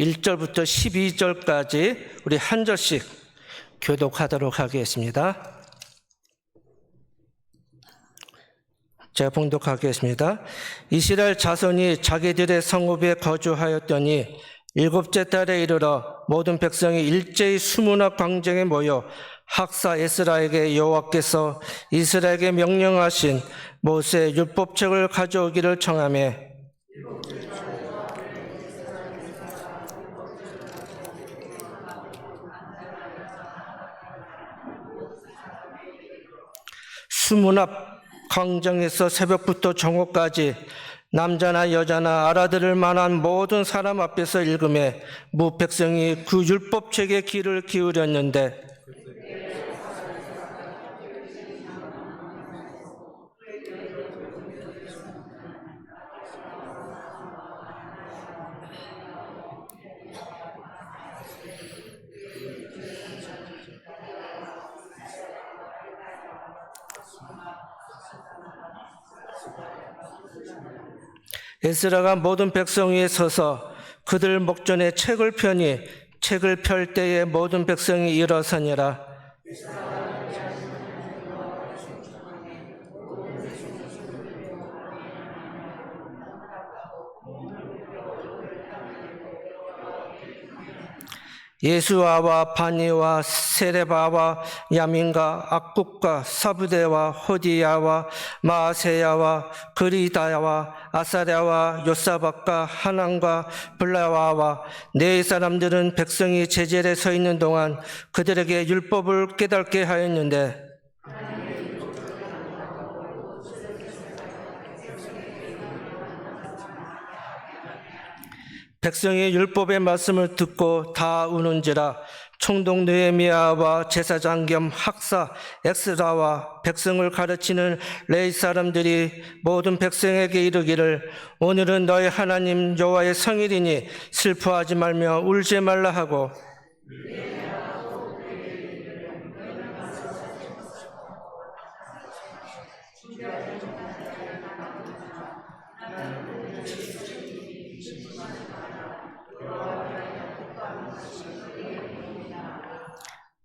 1절부터 12절까지 우리 한 절씩 교독하도록 하겠습니다. 제가 봉독하겠습니다. 이스라엘 자손이 자기들의 성읍에 거주하였더니 7째 달에 이르러 모든 백성이 일제히 수문학 광장에 모여 학사 에스라에게 여호와께서 이스라엘에게 명령하신 모세 율법책을 가져오기를 청하며 수문학 광장에서 새벽부터 정오까지 남자나 여자나 알아들을 만한 모든 사람 앞에서 읽음에 무 백성이 그 율법책에 귀를 기울였는데 에스라가 모든 백성 위에 서서 그들 목전에 책을 펴니 책을 펼 때에 모든 백성이 일어서니라. 예수아와 바니와 세레바와 야민과 악국과 사부대와 호디야와 마아세야와 그리다야와 아사랴와 요사박과 하난과 블라와와 네 사람들은 백성이 제절에 서 있는 동안 그들에게 율법을 깨닫게 하였는데 백성이 율법의 말씀을 듣고 다 우는지라. 총독 느헤미야와 제사장 겸 학사 엑스라와 백성을 가르치는 레위 사람들이 모든 백성에게 이르기를 오늘은 너희 하나님 여호와의 성일이니 슬퍼하지 말며 울지 말라 하고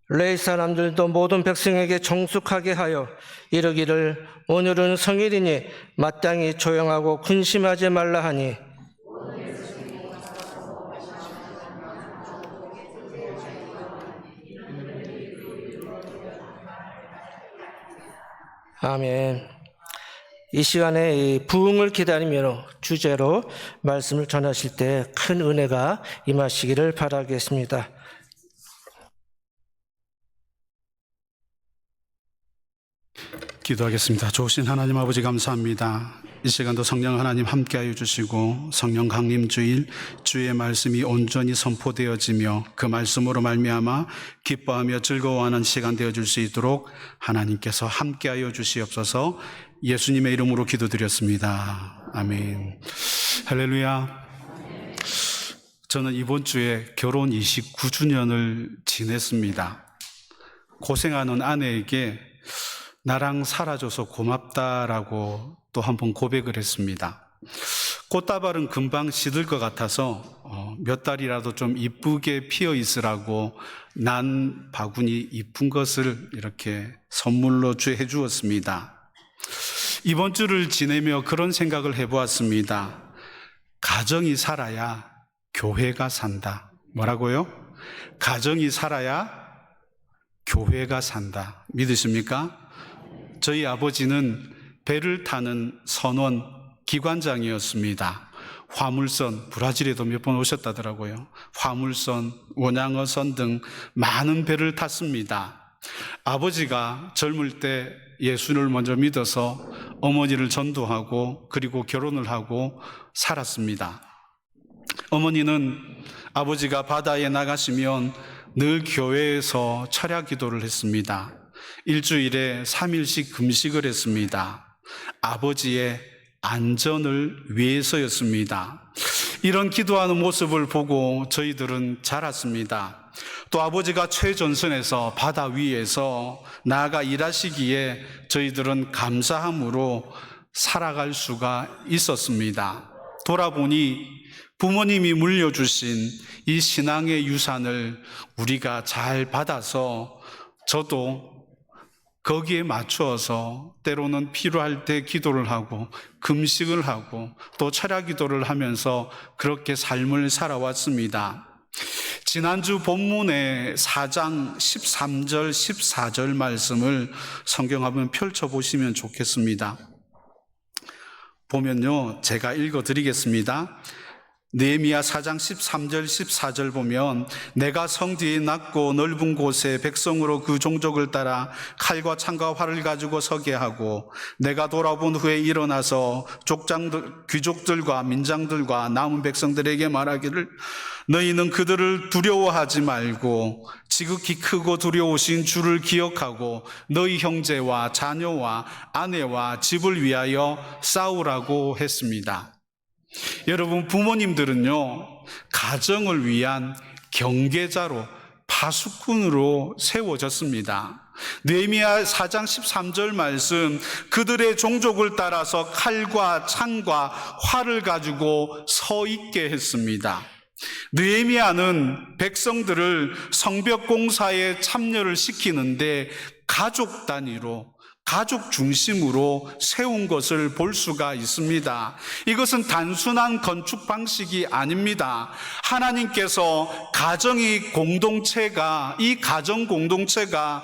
레위 사람들도 모든 백성에게 정숙하게 하여 이르기를 오늘은 성일이니 마땅히 조용하고 근심하지 말라 하니 아멘. 이 시간에 이 부흥을 기다리며 주제로 말씀을 전하실 때 큰 은혜가 임하시기를 바라겠습니다. 기도하겠습니다. 좋으신 하나님 아버지 감사합니다. 이 시간도 성령 하나님 함께하여 주시고 성령 강림 주일 주의 말씀이 온전히 선포되어지며 그 말씀으로 말미암아 기뻐하며 즐거워하는 시간 되어줄 수 있도록 하나님께서 함께하여 주시옵소서. 예수님의 이름으로 기도드렸습니다. 아멘. 할렐루야. 저는 이번 주에 결혼 29주년을 지냈습니다. 고생하는 아내에게 나랑 살아줘서 고맙다라고 또 한 번 고백을 했습니다. 꽃다발은 금방 시들 것 같아서 몇 달이라도 좀 이쁘게 피어 있으라고 난 바구니 이쁜 것을 이렇게 선물로 해 주었습니다. 이번 주를 지내며 그런 생각을 해보았습니다. 가정이 살아야 교회가 산다. 뭐라고요? 가정이 살아야 교회가 산다. 믿으십니까? 저희 아버지는 배를 타는 선원 기관장이었습니다. 화물선, 브라질에도 몇 번 오셨다더라고요. 화물선, 원양어선 등 많은 배를 탔습니다. 아버지가 젊을 때 예수를 먼저 믿어서 어머니를 전도하고 그리고 결혼을 하고 살았습니다. 어머니는 아버지가 바다에 나가시면 늘 교회에서 철야 기도를 했습니다. 일주일에 3일씩 금식을 했습니다. 아버지의 안전을 위해서였습니다. 이런 기도하는 모습을 보고 저희들은 자랐습니다. 또 아버지가 최전선에서 바다 위에서 나아가 일하시기에 저희들은 감사함으로 살아갈 수가 있었습니다. 돌아보니 부모님이 물려주신 이 신앙의 유산을 우리가 잘 받아서 저도 거기에 맞추어서 때로는 필요할 때 기도를 하고 금식을 하고 또 철야 기도를 하면서 그렇게 삶을 살아왔습니다. 지난주 본문의 4장 13절 14절 말씀을 성경 한번 펼쳐보시면 좋겠습니다. 보면요, 제가 읽어드리겠습니다. 느헤미야 4장 13절 14절 보면 내가 성 뒤에 낮고 넓은 곳에 백성으로 그 종족을 따라 칼과 창과 활을 가지고 서게 하고 내가 돌아본 후에 일어나서 귀족들과 민장들과 남은 백성들에게 말하기를 너희는 그들을 두려워하지 말고 지극히 크고 두려우신 주를 기억하고 너희 형제와 자녀와 아내와 집을 위하여 싸우라고 했습니다. 여러분, 부모님들은요, 가정을 위한 경계자로 파수꾼으로 세워졌습니다. 느헤미야 4장 13절 말씀, 그들의 종족을 따라서 칼과 창과 활을 가지고 서 있게 했습니다. 느헤미야는 백성들을 성벽 공사에 참여를 시키는데 가족 단위로, 가족 중심으로 세운 것을 볼 수가 있습니다. 이것은 단순한 건축 방식이 아닙니다. 하나님께서 이 가정 공동체가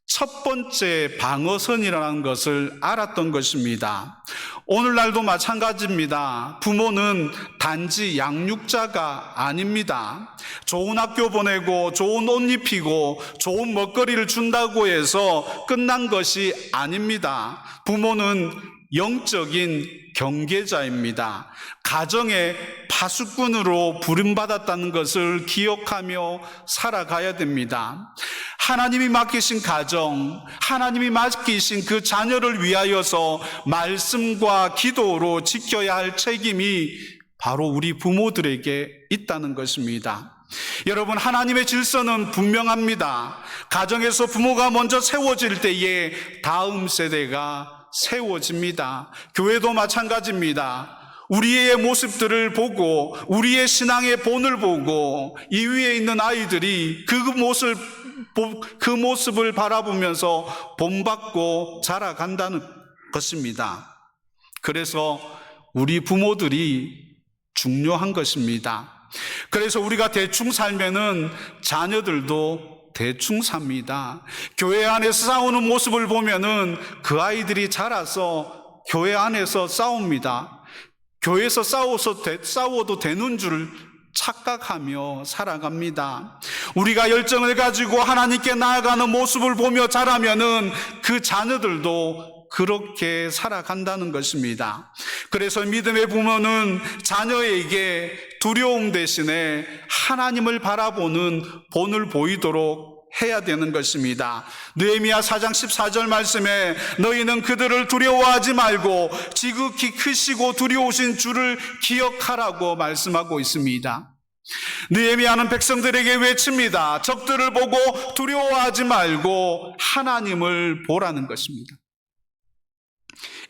첫 번째 방어선이라는 것을 알았던 것입니다. 오늘날도 마찬가지입니다. 부모는 단지 양육자가 아닙니다. 좋은 학교 보내고 좋은 옷 입히고 좋은 먹거리를 준다고 해서 끝난 것이 아닙니다. 부모는 영적인 경계자입니다. 가정의 파수꾼으로 부름받았다는 것을 기억하며 살아가야 됩니다. 하나님이 맡기신 가정, 하나님이 맡기신 그 자녀를 위하여서 말씀과 기도로 지켜야 할 책임이 바로 우리 부모들에게 있다는 것입니다. 여러분, 하나님의 질서는 분명합니다. 가정에서 부모가 먼저 세워질 때에 다음 세대가 세워집니다. 교회도 마찬가지입니다. 우리의 모습들을 보고 우리의 신앙의 본을 보고 이 위에 있는 아이들이 그 모습을 바라보면서 본받고 자라간다는 것입니다. 그래서 우리 부모들이 중요한 것입니다. 그래서 우리가 대충 살면은 자녀들도 대충 삽니다. 교회 안에서 싸우는 모습을 보면은 그 아이들이 자라서 교회 안에서 싸웁니다. 교회에서 싸워도 되는 줄 착각하며 살아갑니다. 우리가 열정을 가지고 하나님께 나아가는 모습을 보며 자라면은 그 자녀들도 그렇게 살아간다는 것입니다. 그래서 믿음의 부모는 자녀에게 두려움 대신에 하나님을 바라보는 본을 보이도록 해야 되는 것입니다. 느헤미야 4장 14절 말씀에 너희는 그들을 두려워하지 말고 지극히 크시고 두려우신 주를 기억하라고 말씀하고 있습니다. 느헤미야는 백성들에게 외칩니다. 적들을 보고 두려워하지 말고 하나님을 보라는 것입니다.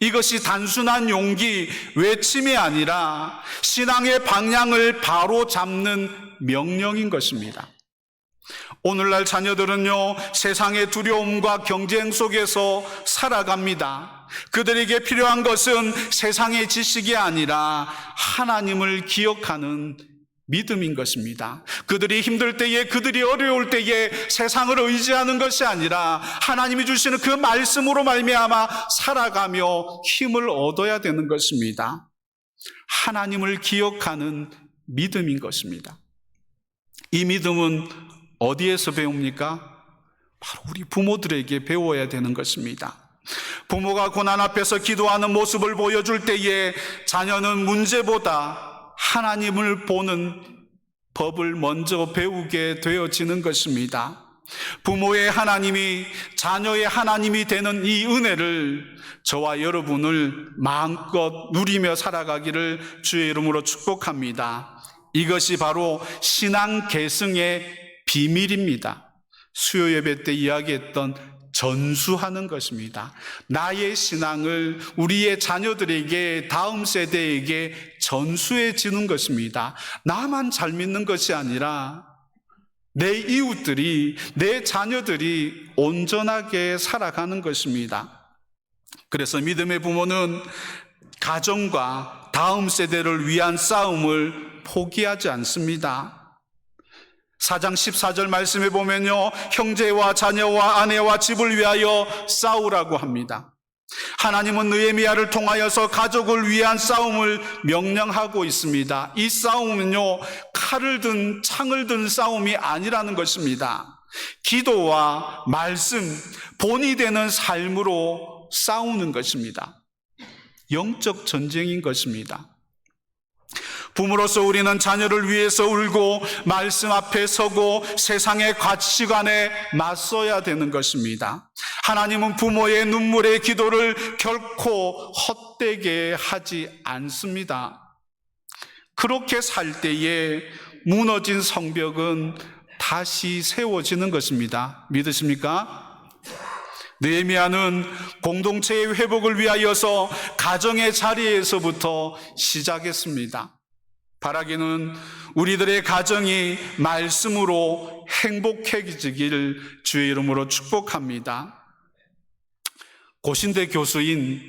이것이 단순한 용기, 외침이 아니라 신앙의 방향을 바로 잡는 명령인 것입니다. 오늘날 자녀들은요, 세상의 두려움과 경쟁 속에서 살아갑니다. 그들에게 필요한 것은 세상의 지식이 아니라 하나님을 기억하는 믿음인 것입니다. 그들이 힘들 때에, 그들이 어려울 때에 세상을 의지하는 것이 아니라 하나님이 주시는 그 말씀으로 말미암아 살아가며 힘을 얻어야 되는 것입니다. 하나님을 기억하는 믿음인 것입니다. 이 믿음은 어디에서 배웁니까? 바로 우리 부모들에게 배워야 되는 것입니다. 부모가 고난 앞에서 기도하는 모습을 보여줄 때에 자녀는 문제보다 하나님을 보는 법을 먼저 배우게 되어지는 것입니다. 부모의 하나님이 자녀의 하나님이 되는 이 은혜를 저와 여러분을 마음껏 누리며 살아가기를 주의 이름으로 축복합니다. 이것이 바로 신앙 계승의 비밀입니다. 수요 예배 때 이야기했던 전수하는 것입니다. 나의 신앙을 우리의 자녀들에게, 다음 세대에게 전수해 주는 것입니다. 나만 잘 믿는 것이 아니라 내 이웃들이, 내 자녀들이 온전하게 살아가는 것입니다. 그래서 믿음의 부모는 가정과 다음 세대를 위한 싸움을 포기하지 않습니다. 4장 14절 말씀에 보면요, 형제와 자녀와 아내와 집을 위하여 싸우라고 합니다. 하나님은 느헤미야를 통하여서 가족을 위한 싸움을 명령하고 있습니다. 이 싸움은요, 칼을 든 창을 든 싸움이 아니라는 것입니다. 기도와 말씀, 본이 되는 삶으로 싸우는 것입니다. 영적 전쟁인 것입니다. 부모로서 우리는 자녀를 위해서 울고 말씀 앞에 서고 세상의 가치관에 맞서야 되는 것입니다. 하나님은 부모의 눈물의 기도를 결코 헛되게 하지 않습니다. 그렇게 살 때에 무너진 성벽은 다시 세워지는 것입니다. 믿으십니까? 느헤미야는 공동체의 회복을 위하여서 가정의 자리에서부터 시작했습니다. 바라기는 우리들의 가정이 말씀으로 행복해지기를 주의 이름으로 축복합니다. 고신대 교수인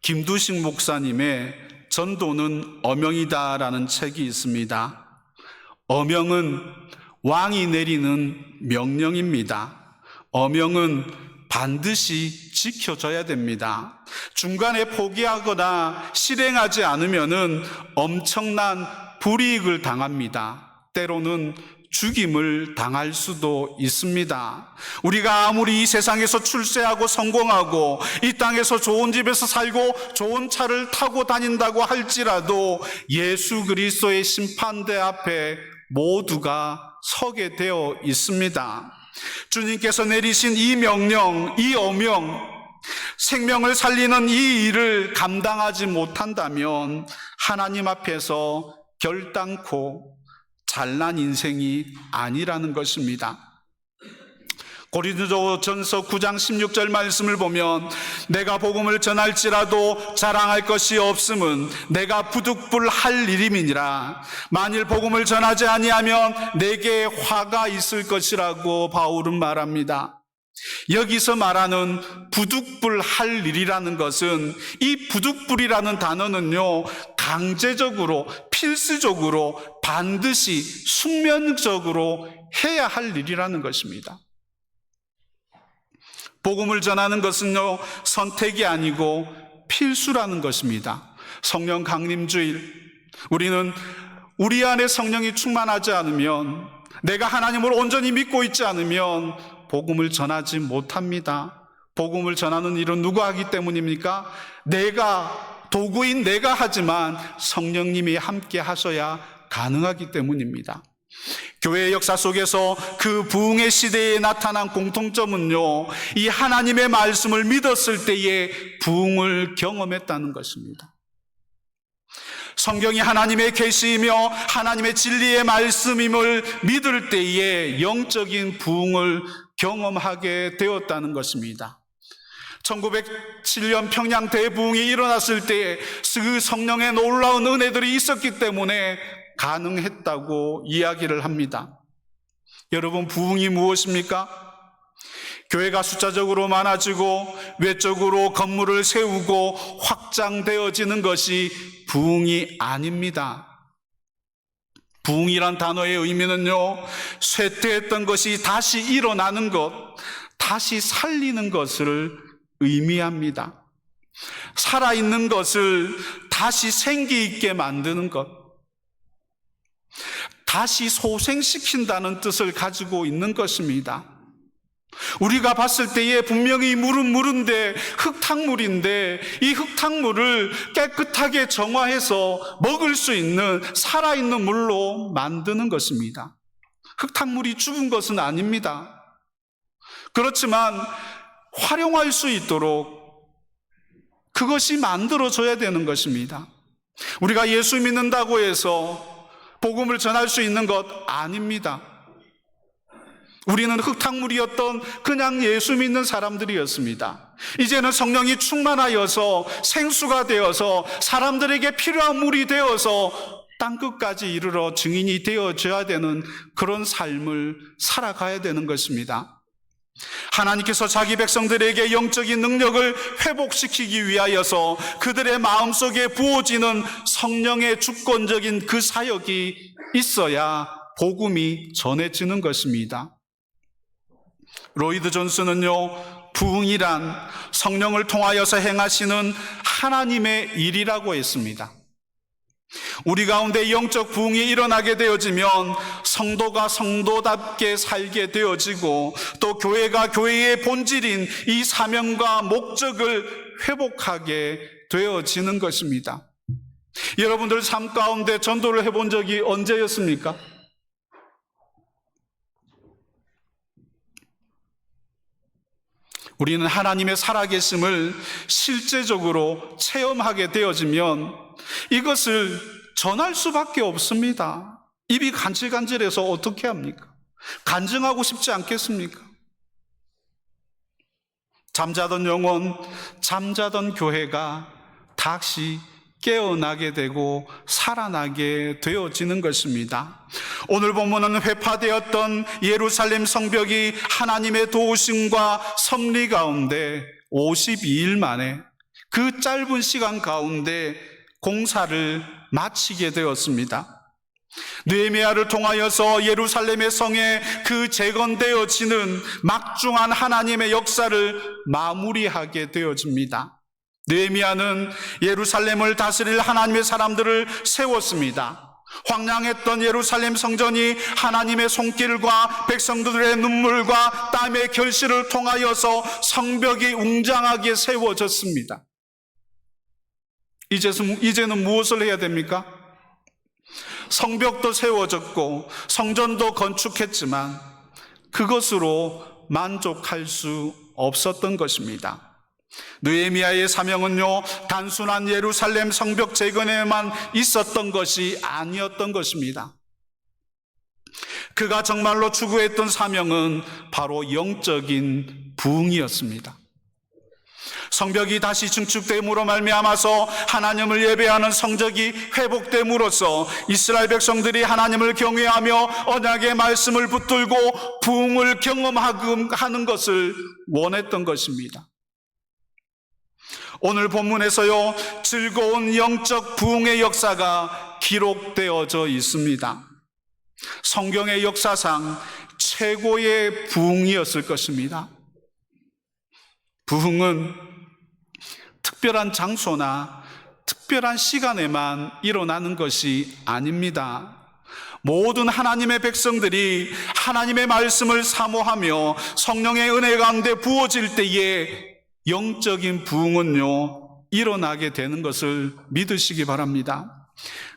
김두식 목사님의 전도는 어명이다라는 책이 있습니다. 어명은 왕이 내리는 명령입니다. 어명은 반드시 지켜져야 됩니다. 중간에 포기하거나 실행하지 않으면은 엄청난 불이익을 당합니다. 때로는 죽임을 당할 수도 있습니다. 우리가 아무리 이 세상에서 출세하고 성공하고 이 땅에서 좋은 집에서 살고 좋은 차를 타고 다닌다고 할지라도 예수 그리스도의 심판대 앞에 모두가 서게 되어 있습니다. 주님께서 내리신 이 명령, 이 어명, 생명을 살리는 이 일을 감당하지 못한다면 하나님 앞에서 결단코 잘난 인생이 아니라는 것입니다. 고린도전서 9장 16절 말씀을 보면 내가 복음을 전할지라도 자랑할 것이 없음은 내가 부득불할 일임이니라. 만일 복음을 전하지 아니하면 내게 화가 있을 것이라고 바울은 말합니다. 여기서 말하는 부득불할 일이라는 것은 이 부득불이라는 단어는요, 강제적으로, 필수적으로, 반드시 숙면적으로 해야 할 일이라는 것입니다. 복음을 전하는 것은요, 선택이 아니고 필수라는 것입니다. 성령 강림주일, 우리는 우리 안에 성령이 충만하지 않으면, 내가 하나님을 온전히 믿고 있지 않으면 복음을 전하지 못합니다. 복음을 전하는 일은 누가 하기 때문입니까? 도구인 내가 하지만 성령님이 함께 하셔야 가능하기 때문입니다. 교회의 역사 속에서 그 부흥의 시대에 나타난 공통점은요, 이 하나님의 말씀을 믿었을 때에 부흥을 경험했다는 것입니다. 성경이 하나님의 계시이며 하나님의 진리의 말씀임을 믿을 때에 영적인 부흥을 경험하게 되었다는 것입니다. 1907년 평양 대부흥이 일어났을 때 그 성령의 놀라운 은혜들이 있었기 때문에 가능했다고 이야기를 합니다. 여러분, 부흥이 무엇입니까? 교회가 숫자적으로 많아지고 외적으로 건물을 세우고 확장되어지는 것이 부흥이 아닙니다. 부흥이란 단어의 의미는요, 쇠퇴했던 것이 다시 일어나는 것, 다시 살리는 것을 의미합니다. 살아있는 것을 다시 생기 있게 만드는 것, 다시 소생시킨다는 뜻을 가지고 있는 것입니다. 우리가 봤을 때에 분명히 물은 물인데 흙탕물인데 이 흙탕물을 깨끗하게 정화해서 먹을 수 있는 살아있는 물로 만드는 것입니다. 흙탕물이 죽은 것은 아닙니다. 그렇지만 활용할 수 있도록 그것이 만들어져야 되는 것입니다. 우리가 예수 믿는다고 해서 복음을 전할 수 있는 것 아닙니다. 우리는 흙탕물이었던 그냥 예수 믿는 사람들이었습니다. 이제는 성령이 충만하여서 생수가 되어서 사람들에게 필요한 물이 되어서 땅끝까지 이르러 증인이 되어져야 되는 그런 삶을 살아가야 되는 것입니다. 하나님께서 자기 백성들에게 영적인 능력을 회복시키기 위하여서 그들의 마음속에 부어지는 성령의 주권적인 그 사역이 있어야 복음이 전해지는 것입니다. 로이드 존스는요, 부흥이란 성령을 통하여서 행하시는 하나님의 일이라고 했습니다. 우리 가운데 영적 부흥이 일어나게 되어지면 성도가 성도답게 살게 되어지고 또 교회가 교회의 본질인 이 사명과 목적을 회복하게 되어지는 것입니다. 여러분들 삶 가운데 전도를 해본 적이 언제였습니까? 우리는 하나님의 살아계심을 실제적으로 체험하게 되어지면 이것을 전할 수밖에 없습니다. 입이 간질간질해서 어떻게 합니까? 간증하고 싶지 않겠습니까? 잠자던 영혼, 잠자던 교회가 다시 깨어나게 되고 살아나게 되어지는 것입니다. 오늘 본문은 회파되었던 예루살렘 성벽이 하나님의 도우심과 섭리 가운데 52일 만에 그 짧은 시간 가운데 공사를 마치게 되었습니다. 느헤미야를 통하여서 예루살렘의 성에 그 재건되어지는 막중한 하나님의 역사를 마무리하게 되어집니다. 느헤미야는 예루살렘을 다스릴 하나님의 사람들을 세웠습니다. 황량했던 예루살렘 성전이 하나님의 손길과 백성들의 눈물과 땀의 결실을 통하여서 성벽이 웅장하게 세워졌습니다. 이제는 무엇을 해야 됩니까? 성벽도 세워졌고 성전도 건축했지만 그것으로 만족할 수 없었던 것입니다. 느헤미야의 사명은요, 단순한 예루살렘 성벽 재건에만 있었던 것이 아니었던 것입니다. 그가 정말로 추구했던 사명은 바로 영적인 부흥이었습니다. 성벽이 다시 증축됨으로 말미암아서 하나님을 예배하는 성적이 회복됨으로써 이스라엘 백성들이 하나님을 경외하며 언약의 말씀을 붙들고 부흥을 경험하는 것을 원했던 것입니다. 오늘 본문에서요, 즐거운 영적 부흥의 역사가 기록되어져 있습니다. 성경의 역사상 최고의 부흥이었을 것입니다. 부흥은 특별한 장소나 특별한 시간에만 일어나는 것이 아닙니다. 모든 하나님의 백성들이 하나님의 말씀을 사모하며 성령의 은혜 가운데 부어질 때에 영적인 부흥은요, 일어나게 되는 것을 믿으시기 바랍니다.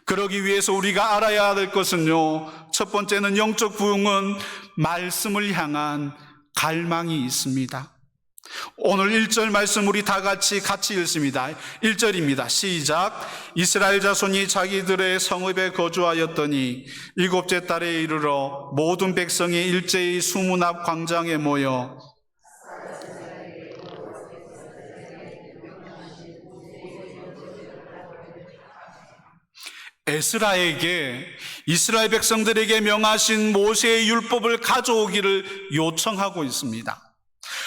그러기 위해서 우리가 알아야 될 것은요, 첫 번째는 영적 부흥은 말씀을 향한 갈망이 있습니다. 오늘 1절 말씀 우리 다 같이 읽습니다. 1절입니다. 시작. 이스라엘 자손이 자기들의 성읍에 거주하였더니 7째 달에 이르러 모든 백성이 일제히 수문 앞 광장에 모여 에스라에게 이스라엘 백성들에게 명하신 모세의 율법을 가져오기를 요청하고 있습니다.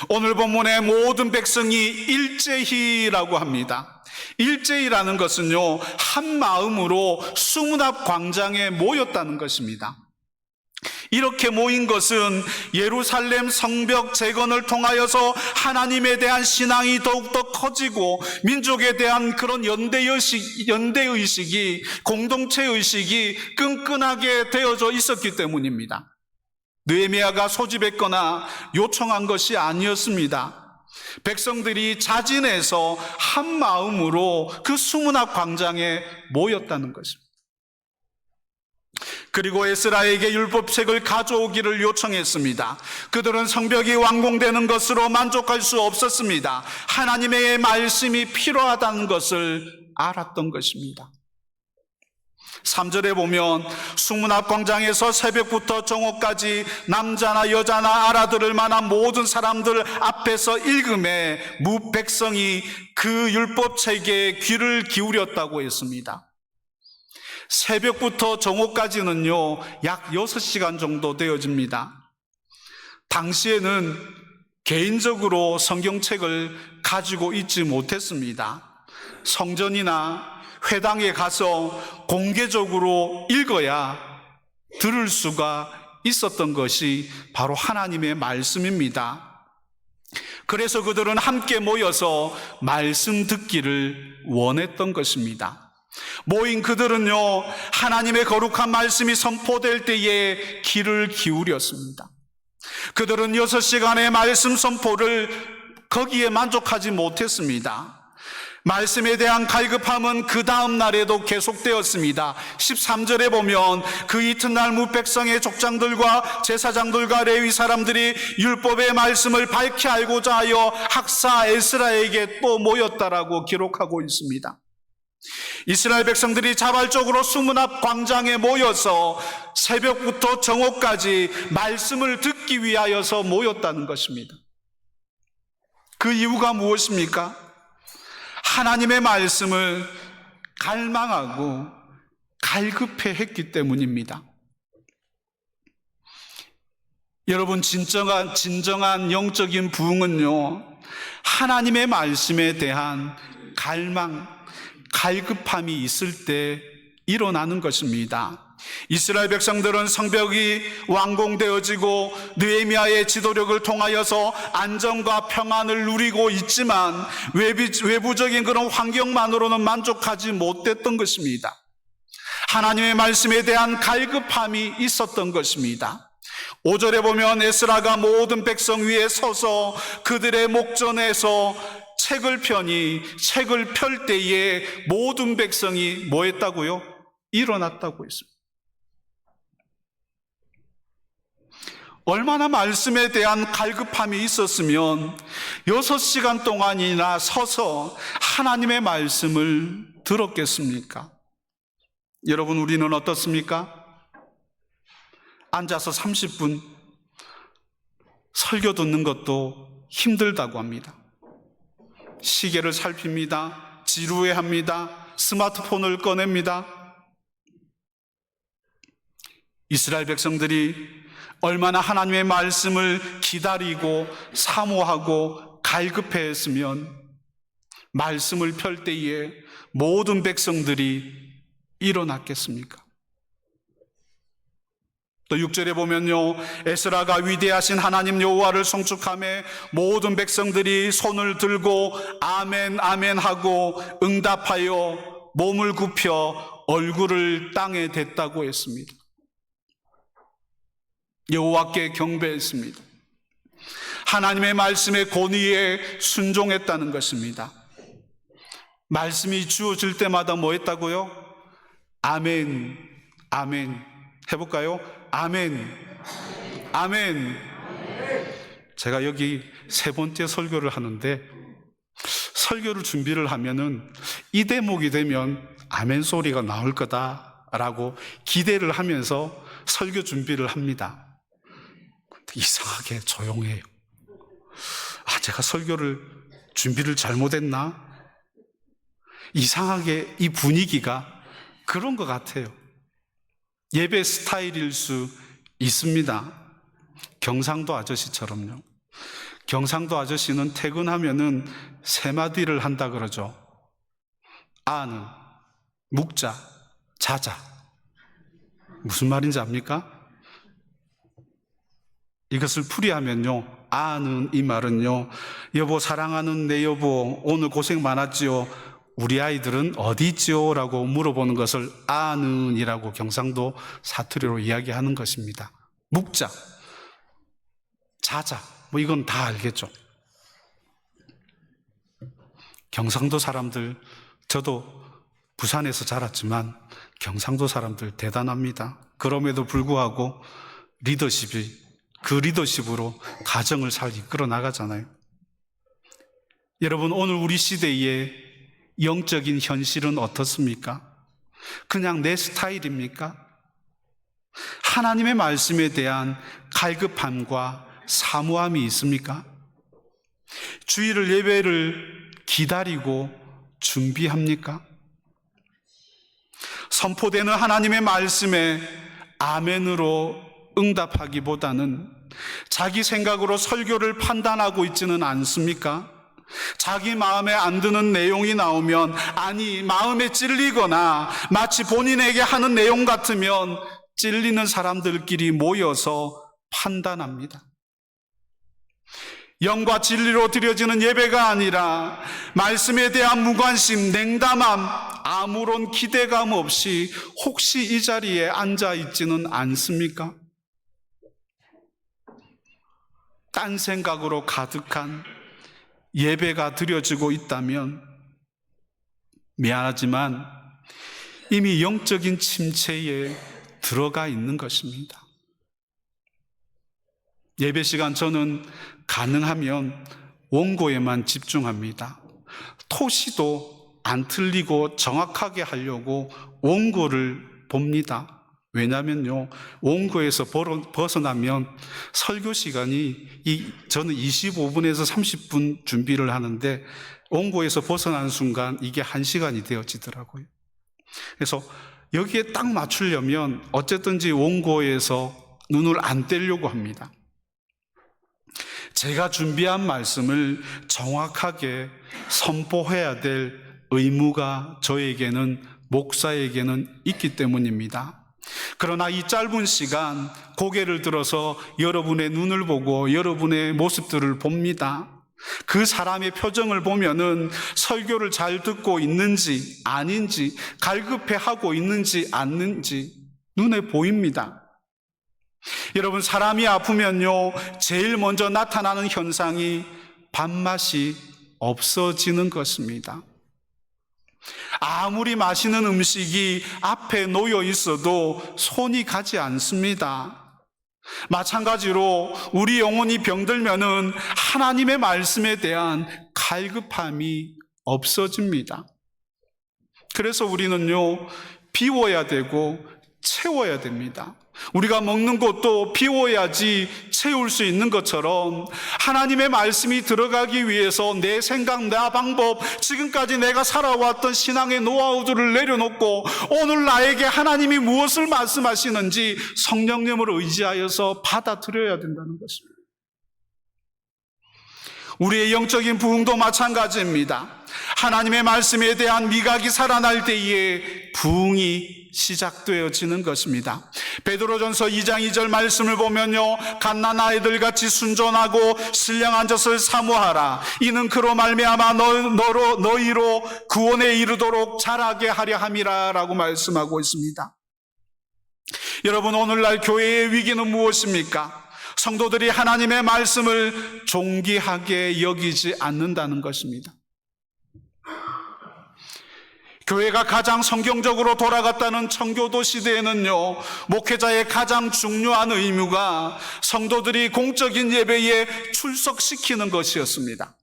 오늘 본문의 모든 백성이 일제히라고 합니다. 일제히라는 것은요, 한 마음으로 수문 앞 광장에 모였다는 것입니다. 이렇게 모인 것은 예루살렘 성벽 재건을 통하여서 하나님에 대한 신앙이 더욱더 커지고 민족에 대한 그런 연대의식이, 공동체의식이 끈끈하게 되어져 있었기 때문입니다. 느헤미야가 소집했거나 요청한 것이 아니었습니다. 백성들이 자진해서 한 마음으로 그 수문 앞 광장에 모였다는 것입니다. 그리고 에스라에게 율법책을 가져오기를 요청했습니다. 그들은 성벽이 완공되는 것으로 만족할 수 없었습니다. 하나님의 말씀이 필요하다는 것을 알았던 것입니다. 13절에 보면 수문 앞 광장에서 새벽부터 정오까지 남자나 여자나 알아들을 만한 모든 사람들 앞에서 읽음에 무백성이 그 율법책에 귀를 기울였다고 했습니다. 새벽부터 정오까지는요, 약 6시간 정도 되어집니다. 당시에는 개인적으로 성경책을 가지고 있지 못했습니다. 성전이나 회당에 가서 공개적으로 읽어야 들을 수가 있었던 것이 바로 하나님의 말씀입니다. 그래서 그들은 함께 모여서 말씀 듣기를 원했던 것입니다. 모인 그들은요, 하나님의 거룩한 말씀이 선포될 때에 귀를 기울였습니다. 그들은 6시간의 말씀 선포를 거기에 만족하지 못했습니다. 말씀에 대한 갈급함은 그 다음 날에도 계속되었습니다. 13절에 보면 그 이튿날 무백성의 족장들과 제사장들과 레위 사람들이 율법의 말씀을 밝히 알고자 하여 학사 에스라에게 또 모였다라고 기록하고 있습니다. 이스라엘 백성들이 자발적으로 수문 앞 광장에 모여서 새벽부터 정오까지 말씀을 듣기 위하여서 모였다는 것입니다. 그 이유가 무엇입니까? 하나님의 말씀을 갈망하고 갈급해 했기 때문입니다. 여러분, 진정한 영적인 부흥은요, 하나님의 말씀에 대한 갈망, 갈급함이 있을 때 일어나는 것입니다. 이스라엘 백성들은 성벽이 완공되어지고 느헤미야의 지도력을 통하여서 안정과 평안을 누리고 있지만 외부적인 그런 환경만으로는 만족하지 못했던 것입니다. 하나님의 말씀에 대한 갈급함이 있었던 것입니다. 5절에 보면 에스라가 모든 백성 위에 서서 그들의 목전에서 책을 펴니 책을 펼 때에 모든 백성이 뭐 했다고요? 일어났다고 했습니다. 얼마나 말씀에 대한 갈급함이 있었으면 6시간 동안이나 서서 하나님의 말씀을 들었겠습니까? 여러분, 우리는 어떻습니까? 앉아서 30분 설교 듣는 것도 힘들다고 합니다. 시계를 살핍니다. 지루해합니다. 스마트폰을 꺼냅니다. 이스라엘 백성들이 얼마나 하나님의 말씀을 기다리고 사모하고 갈급해했으면 말씀을 펼 때에 모든 백성들이 일어났겠습니까? 또 6절에 보면요, 에스라가 위대하신 하나님 여호와를 송축하며 모든 백성들이 손을 들고 아멘 아멘 하고 응답하여 몸을 굽혀 얼굴을 땅에 댔다고 했습니다. 여호와께 경배했습니다. 하나님의 말씀의 권위에 순종했다는 것입니다. 말씀이 주어질 때마다 뭐 했다고요? 아멘, 아멘. 해볼까요? 아멘, 아멘. 제가 여기 3번째 설교를 하는데 설교를 준비를 하면은 이 대목이 되면 아멘 소리가 나올 거다라고 기대를 하면서 설교 준비를 합니다. 이상하게 조용해요. 제가 설교를 준비를 잘못했나? 이상하게 이 분위기가 그런 것 같아요. 예배 스타일일 수 있습니다. 경상도 아저씨처럼요. 경상도 아저씨는 퇴근하면은 3마디를 한다 그러죠. 아는, 묵자, 자자. 무슨 말인지 압니까? 이것을 풀이하면요, 아는 이 말은요, 여보 사랑하는 내 여보 오늘 고생 많았지요. 우리 아이들은 어디 있지요? 라고 물어보는 것을 아는 이라고 경상도 사투리로 이야기하는 것입니다. 묵자, 자자, 뭐 이건 다 알겠죠. 경상도 사람들, 저도 부산에서 자랐지만 경상도 사람들 대단합니다. 그럼에도 불구하고 그 리더십으로 가정을 잘 이끌어 나가잖아요. 여러분, 오늘 우리 시대의 영적인 현실은 어떻습니까? 그냥 내 스타일입니까? 하나님의 말씀에 대한 갈급함과 사모함이 있습니까? 주일을 예배를 기다리고 준비합니까? 선포되는 하나님의 말씀에 아멘으로 응답하기보다는 자기 생각으로 설교를 판단하고 있지는 않습니까? 자기 마음에 안 드는 내용이 나오면, 아니 마음에 찔리거나 마치 본인에게 하는 내용 같으면 찔리는 사람들끼리 모여서 판단합니다. 영과 진리로 드려지는 예배가 아니라 말씀에 대한 무관심, 냉담함, 아무런 기대감 없이 혹시 이 자리에 앉아 있지는 않습니까? 딴 생각으로 가득한 예배가 드려지고 있다면 미안하지만 이미 영적인 침체에 들어가 있는 것입니다. 예배 시간 저는 가능하면 원고에만 집중합니다. 토시도 안 틀리고 정확하게 하려고 원고를 봅니다. 왜냐면요, 원고에서 벗어나면 설교 시간이 저는 25분에서 30분 준비를 하는데 원고에서 벗어나는 순간 이게 1시간이 되어지더라고요. 그래서 여기에 딱 맞추려면 어쨌든지 원고에서 눈을 안 떼려고 합니다. 제가 준비한 말씀을 정확하게 선포해야 될 의무가 저에게는, 목사에게는 있기 때문입니다. 그러나 이 짧은 시간 고개를 들어서 여러분의 눈을 보고 여러분의 모습들을 봅니다. 그 사람의 표정을 보면은 설교를 잘 듣고 있는지 아닌지, 갈급해하고 있는지 않는지 눈에 보입니다. 여러분, 사람이 아프면요, 제일 먼저 나타나는 현상이 밥맛이 없어지는 것입니다. 아무리 맛있는 음식이 앞에 놓여 있어도 손이 가지 않습니다. 마찬가지로 우리 영혼이 병들면은 하나님의 말씀에 대한 갈급함이 없어집니다. 그래서 우리는요, 비워야 되고 채워야 됩니다. 우리가 먹는 것도 비워야지 채울 수 있는 것처럼 하나님의 말씀이 들어가기 위해서 내 생각, 내 방법, 지금까지 내가 살아왔던 신앙의 노하우들을 내려놓고 오늘 나에게 하나님이 무엇을 말씀하시는지 성령님을 의지하여서 받아들여야 된다는 것입니다. 우리의 영적인 부흥도 마찬가지입니다. 하나님의 말씀에 대한 미각이 살아날 때에 부흥이 시작되어지는 것입니다. 베드로전서 2장 2절 말씀을 보면요, 갓난 아이들 같이 순전하고 신령한 젖을 사모하라. 이는 그로 말미암아 너희로 구원에 이르도록 자라게 하려 함이라 라고 말씀하고 있습니다. 여러분, 오늘날 교회의 위기는 무엇입니까? 성도들이 하나님의 말씀을 존귀하게 여기지 않는다는 것입니다. 교회가 가장 성경적으로 돌아갔다는 청교도 시대에는요, 목회자의 가장 중요한 의무가 성도들이 공적인 예배에 출석시키는 것이었습니다.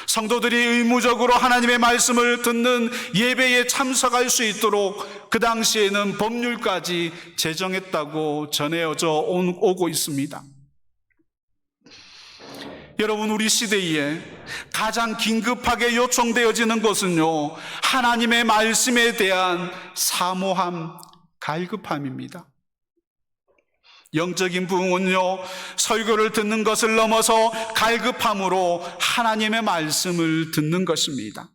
성도들이 의무적으로 하나님의 말씀을 듣는 예배에 참석할 수 있도록 그 당시에는 법률까지 제정했다고 전해져 오고 있습니다. 여러분, 우리 시대에 가장 긴급하게 요청되어지는 것은요, 하나님의 말씀에 대한 사모함, 갈급함입니다. 영적인 부흥은요, 설교를 듣는 것을 넘어서 갈급함으로 하나님의 말씀을 듣는 것입니다.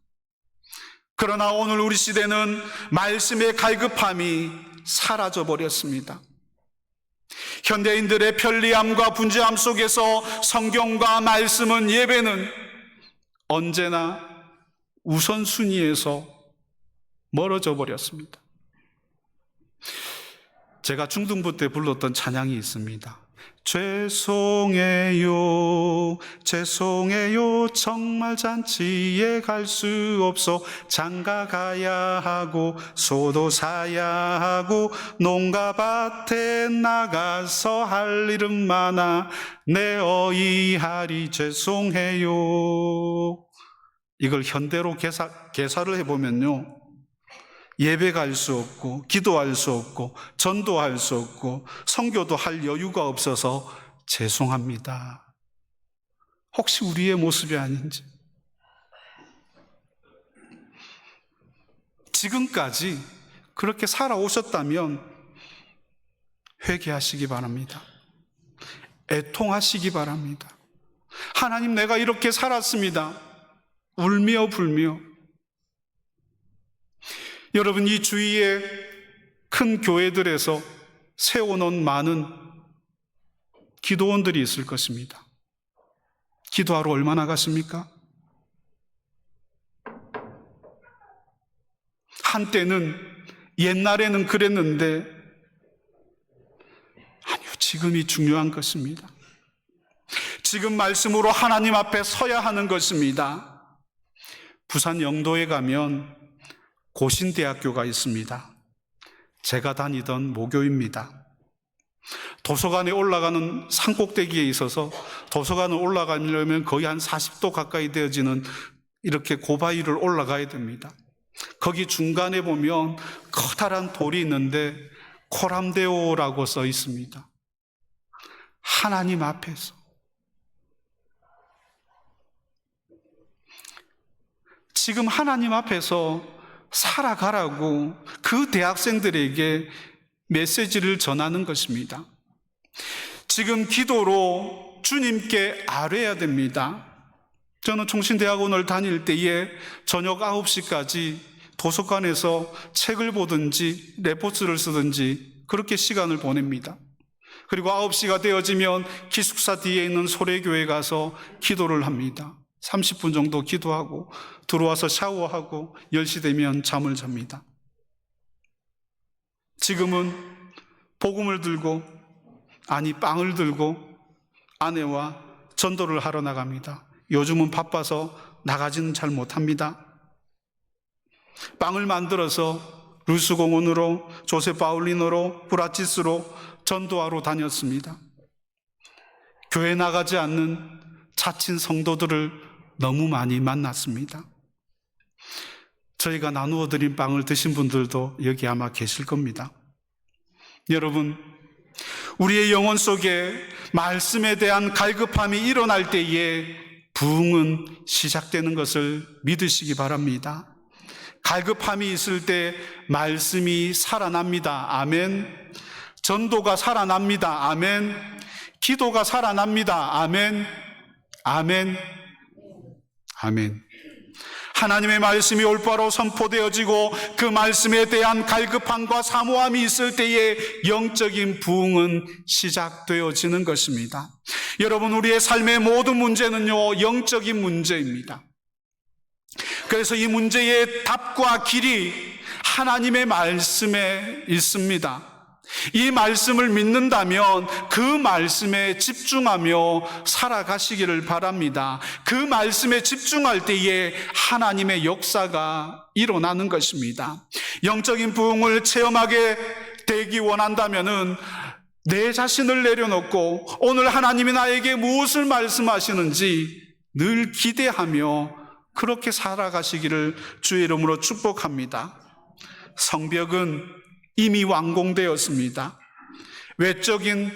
그러나 오늘 우리 시대는 말씀의 갈급함이 사라져 버렸습니다. 현대인들의 편리함과 분주함 속에서 성경과 말씀은, 예배는 언제나 우선순위에서 멀어져 버렸습니다. 제가 중등부 때 불렀던 찬양이 있습니다. 죄송해요, 죄송해요, 정말 잔치에 갈 수 없어. 장가 가야 하고 소도 사야 하고 농가밭에 나가서 할 일은 많아 내 어이하리 죄송해요. 이걸 현대로 개사를 해보면요, 예배 갈 수 없고, 기도할 수 없고, 전도할 수 없고, 선교도 할 여유가 없어서 죄송합니다. 혹시 우리의 모습이 아닌지. 지금까지 그렇게 살아오셨다면 회개하시기 바랍니다. 애통하시기 바랍니다. 하나님, 내가 이렇게 살았습니다. 울며 불며. 여러분, 이 주위에 큰 교회들에서 세워놓은 많은 기도원들이 있을 것입니다. 기도하러 얼마나 갔습니까? 한때는, 옛날에는 그랬는데, 아니요, 지금이 중요한 것입니다. 지금 말씀으로 하나님 앞에 서야 하는 것입니다. 부산 영도에 가면 고신대학교가 있습니다. 제가 다니던 모교입니다. 도서관에 올라가는 산꼭대기에 있어서 도서관을 올라가려면 거의 한 40도 가까이 되어지는 이렇게 고바위를 올라가야 됩니다. 거기 중간에 보면 커다란 돌이 있는데 코람데오라고 써 있습니다. 하나님 앞에서. 지금 하나님 앞에서 살아가라고 그 대학생들에게 메시지를 전하는 것입니다. 지금 기도로 주님께 아뢰야 됩니다. 저는 총신대학원을 다닐 때에 저녁 9시까지 도서관에서 책을 보든지 레포츠를 쓰든지 그렇게 시간을 보냅니다. 그리고 9시가 되어지면 기숙사 뒤에 있는 소래교회 가서 기도를 합니다. 30분 정도 기도하고 들어와서 샤워하고 10시 되면 잠을 잡니다. 지금은 복음을 들고, 아니 빵을 들고 아내와 전도를 하러 나갑니다. 요즘은 바빠서 나가지는 잘 못합니다. 빵을 만들어서 루스공원으로, 조세 파울리노로, 브라치스로 전도하러 다녔습니다. 교회 나가지 않는 자친 성도들을 너무 많이 만났습니다. 저희가 나누어 드린 빵을 드신 분들도 여기 아마 계실 겁니다. 여러분, 우리의 영혼 속에 말씀에 대한 갈급함이 일어날 때에 부흥은 시작되는 것을 믿으시기 바랍니다. 갈급함이 있을 때 말씀이 살아납니다. 아멘. 전도가 살아납니다. 아멘. 기도가 살아납니다. 아멘. 아멘. 아멘. 하나님의 말씀이 올바로 선포되어지고 그 말씀에 대한 갈급함과 사모함이 있을 때에 영적인 부흥은 시작되어지는 것입니다. 여러분, 우리의 삶의 모든 문제는요, 영적인 문제입니다. 그래서 이 문제의 답과 길이 하나님의 말씀에 있습니다. 이 말씀을 믿는다면 그 말씀에 집중하며 살아가시기를 바랍니다. 그 말씀에 집중할 때에 하나님의 역사가 일어나는 것입니다. 영적인 부흥을 체험하게 되기 원한다면은 내 자신을 내려놓고 오늘 하나님이 나에게 무엇을 말씀하시는지 늘 기대하며 그렇게 살아가시기를 주의 이름으로 축복합니다. 성벽은 이미 완공되었습니다. 외적인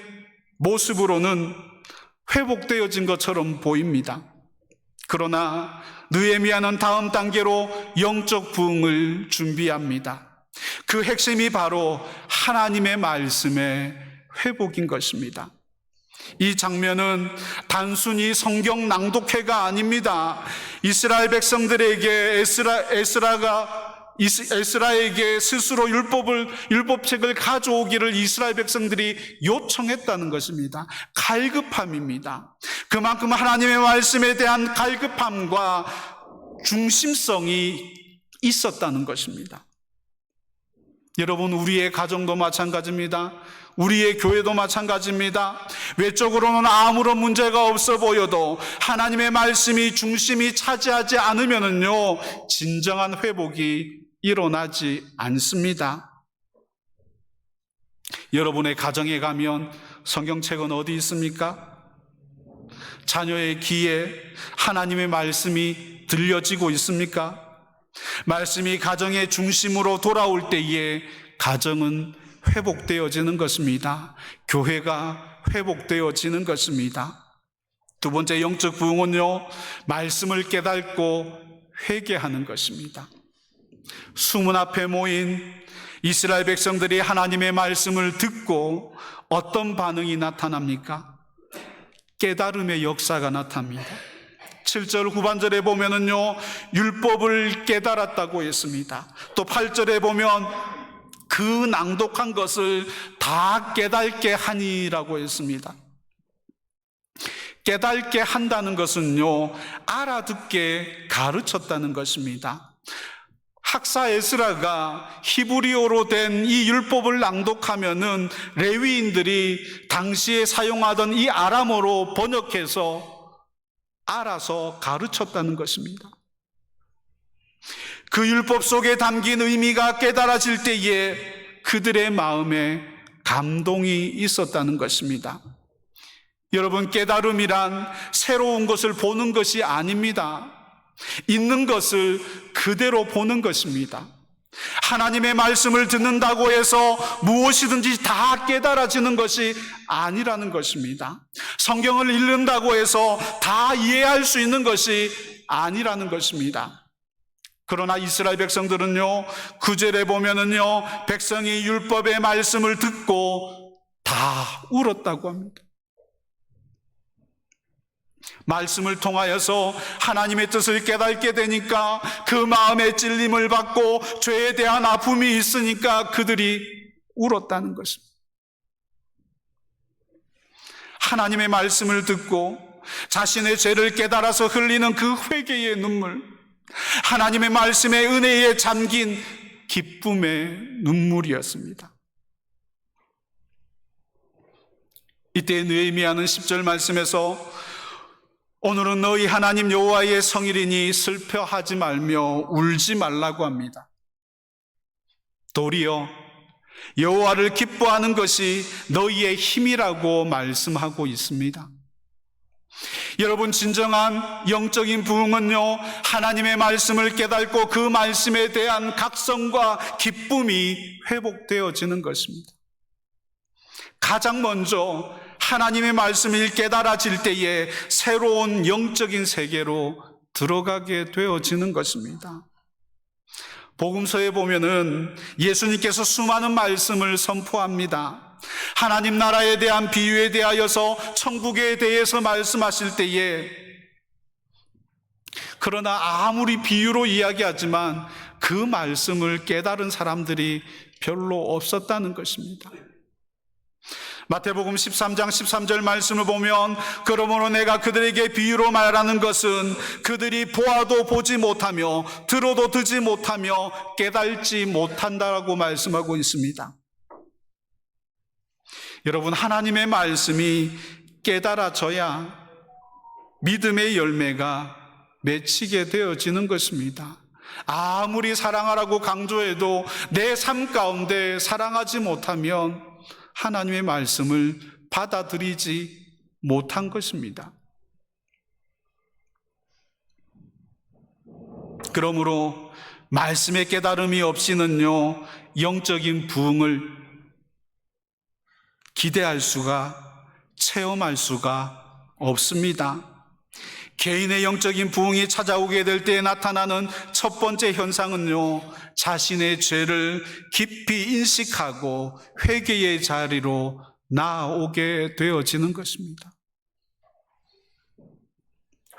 모습으로는 회복되어진 것처럼 보입니다. 그러나 느헤미야는 다음 단계로 영적 부흥을 준비합니다. 그 핵심이 바로 하나님의 말씀의 회복인 것입니다. 이 장면은 단순히 성경 낭독회가 아닙니다. 이스라엘 백성들에게 에스라에게 스스로 율법책을 가져오기를 이스라엘 백성들이 요청했다는 것입니다. 갈급함입니다. 그만큼 하나님의 말씀에 대한 갈급함과 중심성이 있었다는 것입니다. 여러분, 우리의 가정도 마찬가지입니다. 우리의 교회도 마찬가지입니다. 외적으로는 아무런 문제가 없어 보여도 하나님의 말씀이 중심이 차지하지 않으면은요, 진정한 회복이 일어나지 않습니다. 여러분의 가정에 가면 성경책은 어디 있습니까? 자녀의 귀에 하나님의 말씀이 들려지고 있습니까? 말씀이 가정의 중심으로 돌아올 때에 가정은 회복되어지는 것입니다. 교회가 회복되어지는 것입니다. 두 번째 영적 부흥은요, 말씀을 깨닫고 회개하는 것입니다. 수문 앞에 모인 이스라엘 백성들이 하나님의 말씀을 듣고 어떤 반응이 나타납니까? 깨달음의 역사가 나타납니다. 7절 후반절에 보면은요, 율법을 깨달았다고 했습니다. 또 8절에 보면 그 낭독한 것을 다 깨닫게 하니라고 했습니다. 깨닫게 한다는 것은요, 알아듣게 가르쳤다는 것입니다. 학사 에스라가 히브리어로 된 이 율법을 낭독하면은 레위인들이 당시에 사용하던 이 아람어로 번역해서 알아서 가르쳤다는 것입니다. 그 율법 속에 담긴 의미가 깨달아질 때에 그들의 마음에 감동이 있었다는 것입니다. 여러분, 깨달음이란 새로운 것을 보는 것이 아닙니다. 있는 것을 그대로 보는 것입니다. 하나님의 말씀을 듣는다고 해서 무엇이든지 다 깨달아지는 것이 아니라는 것입니다. 성경을 읽는다고 해서 다 이해할 수 있는 것이 아니라는 것입니다. 그러나 이스라엘 백성들은요, 9절에 보면은요, 백성이 율법의 말씀을 듣고 다 울었다고 합니다. 말씀을 통하여서 하나님의 뜻을 깨닫게 되니까 그 마음에 찔림을 받고 죄에 대한 아픔이 있으니까 그들이 울었다는 것입니다. 하나님의 말씀을 듣고 자신의 죄를 깨달아서 흘리는 그 회개의 눈물, 하나님의 말씀의 은혜에 잠긴 기쁨의 눈물이었습니다. 이때 느헤미야는 10절 말씀에서 오늘은 너희 하나님 여호와의 성일이니 슬퍼하지 말며 울지 말라고 합니다. 도리어 여호와를 기뻐하는 것이 너희의 힘이라고 말씀하고 있습니다. 여러분, 진정한 영적인 부흥은요, 하나님의 말씀을 깨닫고 그 말씀에 대한 각성과 기쁨이 회복되어지는 것입니다. 가장 먼저 하나님의 말씀이 깨달아질 때에 새로운 영적인 세계로 들어가게 되어지는 것입니다. 복음서에 보면은 예수님께서 수많은 말씀을 선포합니다. 하나님 나라에 대한 비유에 대하여서 천국에 대해서 말씀하실 때에, 그러나 아무리 비유로 이야기하지만 그 말씀을 깨달은 사람들이 별로 없었다는 것입니다. 마태복음 13장 13절 말씀을 보면 그러므로 내가 그들에게 비유로 말하는 것은 그들이 보아도 보지 못하며 들어도 듣지 못하며 깨달지 못한다라고 말씀하고 있습니다. 여러분, 하나님의 말씀이 깨달아져야 믿음의 열매가 맺히게 되어지는 것입니다. 아무리 사랑하라고 강조해도 내 삶 가운데 사랑하지 못하면 하나님의 말씀을 받아들이지 못한 것입니다. 그러므로 말씀의 깨달음이 없이는요, 영적인 부흥을 기대할 수가, 체험할 수가 없습니다. 개인의 영적인 부흥이 찾아오게 될 때에 나타나는 첫 번째 현상은요, 자신의 죄를 깊이 인식하고 회개의 자리로 나아오게 되어지는 것입니다.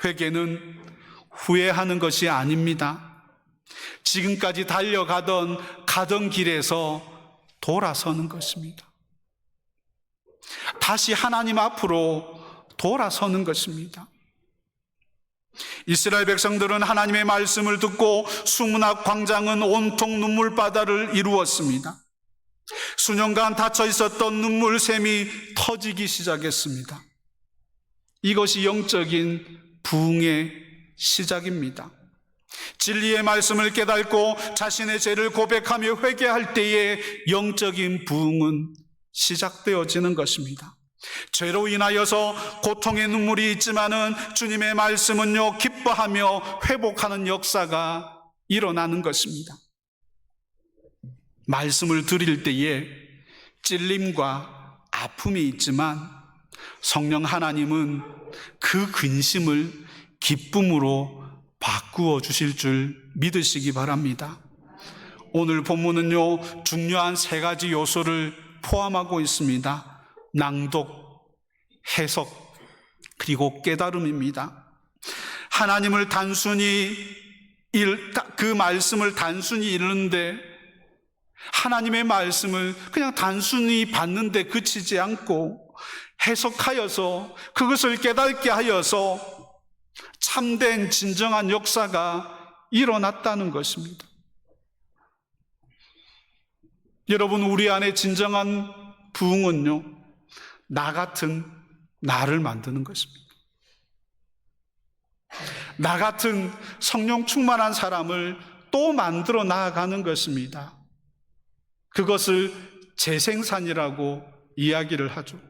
회개는 후회하는 것이 아닙니다. 지금까지 가던 길에서 돌아서는 것입니다. 다시 하나님 앞으로 돌아서는 것입니다. 이스라엘 백성들은 하나님의 말씀을 듣고 수문 앞 광장은 온통 눈물바다를 이루었습니다. 수년간 닫혀 있었던 눈물샘이 터지기 시작했습니다. 이것이 영적인 부흥의 시작입니다. 진리의 말씀을 깨닫고 자신의 죄를 고백하며 회개할 때에 영적인 부흥은 시작되어지는 것입니다. 죄로 인하여서 고통의 눈물이 있지만은 주님의 말씀은요, 기뻐하며 회복하는 역사가 일어나는 것입니다. 말씀을 드릴 때에 찔림과 아픔이 있지만 성령 하나님은 그 근심을 기쁨으로 바꾸어 주실 줄 믿으시기 바랍니다. 오늘 본문은요, 중요한 세 가지 요소를 포함하고 있습니다. 낭독, 해석, 그리고 깨달음입니다. 하나님을 그 말씀을 단순히 읽는데, 하나님의 말씀을 그냥 단순히 받는데 그치지 않고 해석하여서 그것을 깨닫게 하여서 참된 진정한 역사가 일어났다는 것입니다. 여러분, 우리 안에 진정한 부흥은요, 나 같은 나를 만드는 것입니다. 나 같은 성령 충만한 사람을 또 만들어 나아가는 것입니다. 그것을 재생산이라고 이야기를 하죠.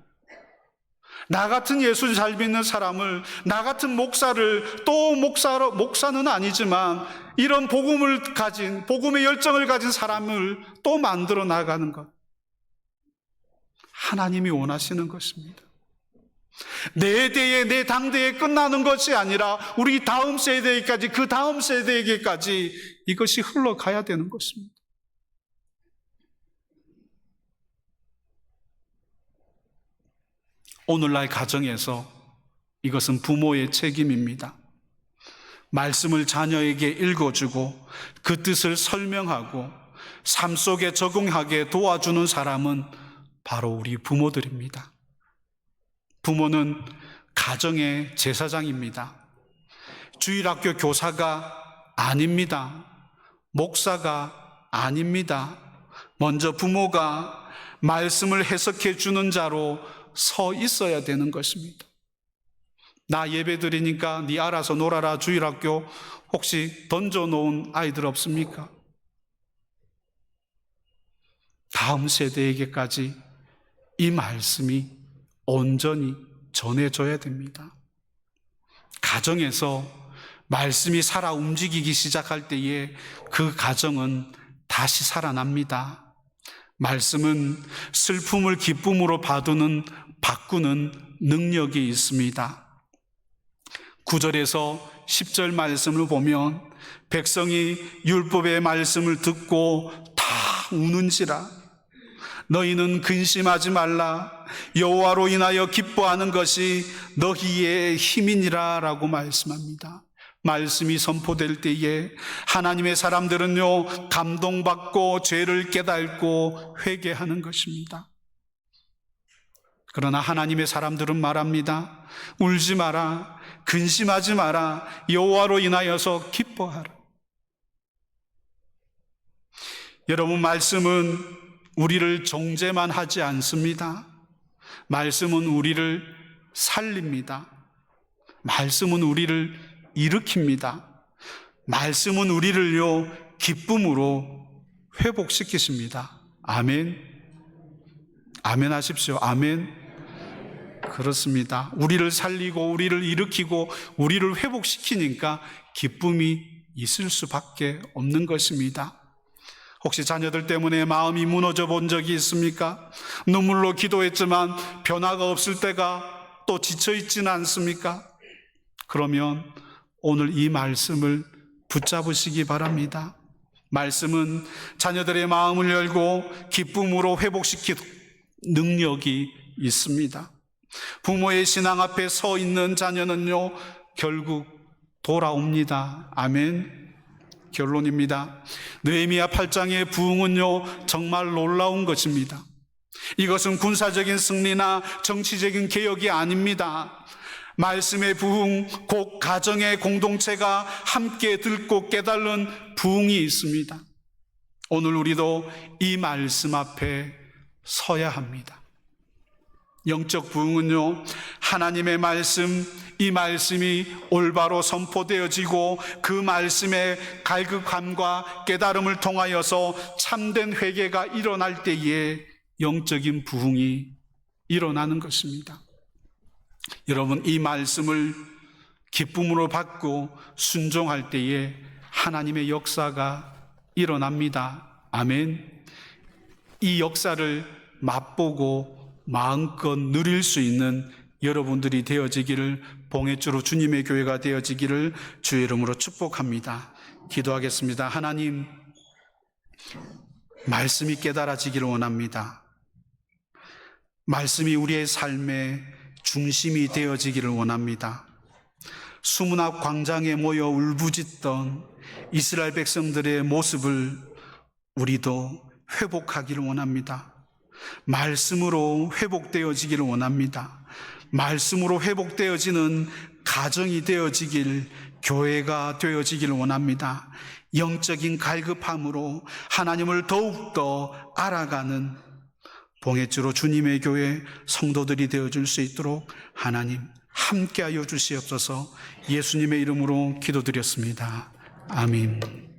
나 같은 예수 잘 믿는 사람을, 나 같은 목사를 또 목사는 아니지만 이런 복음의 열정을 가진 사람을 또 만들어 나가는 것. 하나님이 원하시는 것입니다. 내 대에, 내 당대에 끝나는 것이 아니라 우리 다음 세대에까지, 그 다음 세대에게까지 이것이 흘러가야 되는 것입니다. 오늘날 가정에서 이것은 부모의 책임입니다. 말씀을 자녀에게 읽어주고 그 뜻을 설명하고 삶 속에 적용하게 도와주는 사람은 바로 우리 부모들입니다. 부모는 가정의 제사장입니다. 주일학교 교사가 아닙니다. 목사가 아닙니다. 먼저 부모가 말씀을 해석해 주는 자로 서 있어야 되는 것입니다. 나 예배 드리니까 네 알아서 놀아라 주일학교 혹시 던져놓은 아이들 없습니까? 다음 세대에게까지 이 말씀이 온전히 전해져야 됩니다. 가정에서 말씀이 살아 움직이기 시작할 때에 그 가정은 다시 살아납니다. 말씀은 슬픔을 기쁨으로 바꾸는 능력이 있습니다. 9절에서 10절 말씀을 보면 백성이 율법의 말씀을 듣고 다 우는지라 너희는 근심하지 말라 여호와로 인하여 기뻐하는 것이 너희의 힘이니라 라고 말씀합니다. 말씀이 선포될 때에 하나님의 사람들은요 감동받고 죄를 깨닫고 회개하는 것입니다. 그러나 하나님의 사람들은 말합니다. 울지 마라, 근심하지 마라, 여호와로 인하여서 기뻐하라. 여러분, 말씀은 우리를 정죄만 하지 않습니다. 말씀은 우리를 살립니다. 말씀은 우리를 일으킵니다. 말씀은 우리를요 기쁨으로 회복시키십니다. 아멘. 아멘 하십시오. 아멘. 그렇습니다. 우리를 살리고 우리를 일으키고 우리를 회복시키니까 기쁨이 있을 수밖에 없는 것입니다. 혹시 자녀들 때문에 마음이 무너져 본 적이 있습니까? 눈물로 기도했지만 변화가 없을 때가 또 지쳐 있지는 않습니까? 그러면 오늘 이 말씀을 붙잡으시기 바랍니다. 말씀은 자녀들의 마음을 열고 기쁨으로 회복시키는 능력이 있습니다. 부모의 신앙 앞에 서 있는 자녀는요 결국 돌아옵니다. 아멘. 결론입니다. 느헤미야 8장의 부흥은요 정말 놀라운 것입니다. 이것은 군사적인 승리나 정치적인 개혁이 아닙니다. 말씀의 부흥, 곧 가정의 공동체가 함께 듣고 깨달은 부흥이 있습니다. 오늘 우리도 이 말씀 앞에 서야 합니다. 영적 부흥은요 하나님의 말씀, 이 말씀이 올바로 선포되어지고 그 말씀의 갈급함과 깨달음을 통하여서 참된 회개가 일어날 때에 영적인 부흥이 일어나는 것입니다. 여러분, 이 말씀을 기쁨으로 받고 순종할 때에 하나님의 역사가 일어납니다. 아멘. 이 역사를 맛보고 마음껏 누릴 수 있는 여러분들이 되어지기를, 봉해주로 주님의 교회가 되어지기를 주의 이름으로 축복합니다. 기도하겠습니다. 하나님, 말씀이 깨달아지기를 원합니다. 말씀이 우리의 삶의 중심이 되어지기를 원합니다. 수문학 광장에 모여 울부짖던 이스라엘 백성들의 모습을 우리도 회복하기를 원합니다. 말씀으로 회복되어지기를 원합니다. 말씀으로 회복되어지는 가정이 되어지길, 교회가 되어지기를 원합니다. 영적인 갈급함으로 하나님을 더욱더 알아가는 봉해주로 주님의 교회 성도들이 되어줄 수 있도록 하나님 함께하여 주시옵소서. 예수님의 이름으로 기도드렸습니다. 아멘.